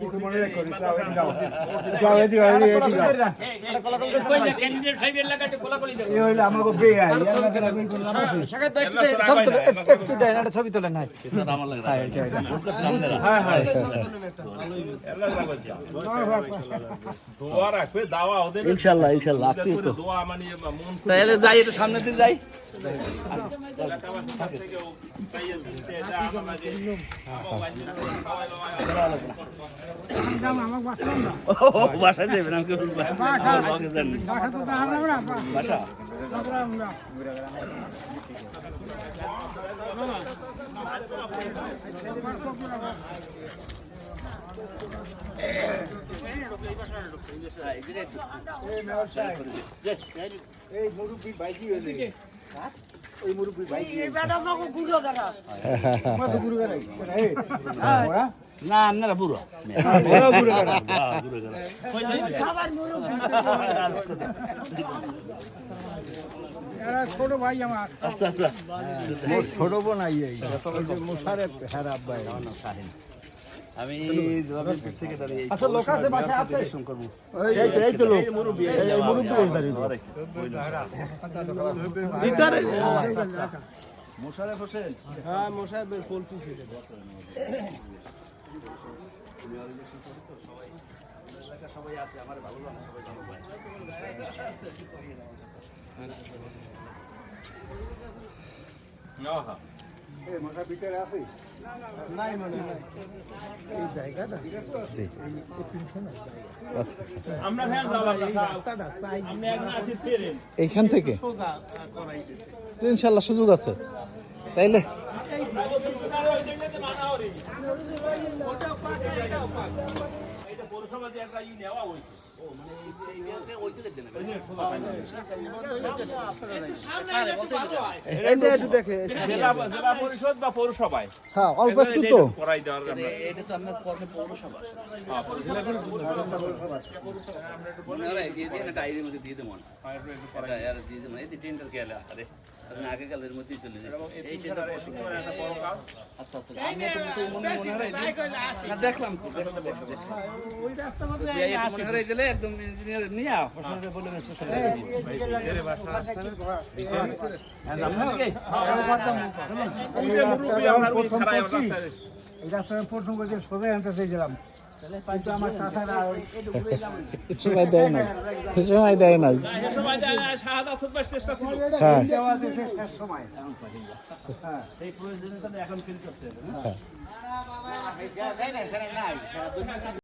কিছু মনে রাখো ছবি তোলেন ইনশাল্লাহ ইনশাল্লাহ তাহলে যাই একটু সামনের দিকে যাই বাসা যাবেন বাসা এই মুরব্বী ভাইজি হইলে ওই মুরব্বী ভাইজি না আপনারা বুড়ো ছোট ভাই আমার আচ্ছা আচ্ছা ছোট বোন আইয়ে মোশারেফ হেরাব ভাই আমি সেক্রেটারি আচ্ছা লোক আছে বাসা আছে করব এই তো লোক মুরব্বী এই মুরব্বী ভিতরে মোশারেফ হোসেন হ্যাঁ মোশারেফের পোল্ট্রি ছিল সবাই আছে আমার ভালো লাগে সবাই জানো ভাই এই মোশারেফ ভিতরে আছে নাই মনে নাই এই জায়গাটা জি এই পিছনে আচ্ছা আচ্ছা আমরা ভ্যান যাওয়ার কথা রাস্তাটা সাইড আমি একদম আসি ছেড়ে এইখান থেকে সোজা করাই দিতে তো ইনশাল্লাহ সুযোগ আছে তাইলে এটা পৌরসভা যে একটা ই নেওয়া হয়েছে ও মানে এই ওই থেকে দেন এটা একটু দেখে জেলা পরিষদ বা পৌরসভায় হ্যাঁ অল্প একটু তো করাই দেওয়ার এটা তো আপনার পথে পৌরসভা হ্যাঁ জেলা পৌরসভা দিয়ে দিয়ে না ডায়েরির মধ্যে দিয়ে দেবো এটা আর দিয়ে দেবো এই টেন্ডার গেলে আরে আগে কালের মধ্যেই চলে যায় এই টেন্ডার একটা বড় কাজ আচ্ছা আচ্ছা আমি তো মনে হয় না দেখলাম তো ওই রাস্তা মধ্যে মনে হয় দিলে একদম ইঞ্জিনিয়ার নিয়ে প্রশাসনকে বলে এই রাস্তায় প্রথম বলতে সোজা আনতে চাইছিলাম কিন্তু আমার চাচারা সময় দেয় না সময় দেয় না হ্যাঁ দেওয়া দিয়েছে শেষ সময় এই প্রয়োজনীয়তা এখন ফিল করতে হবে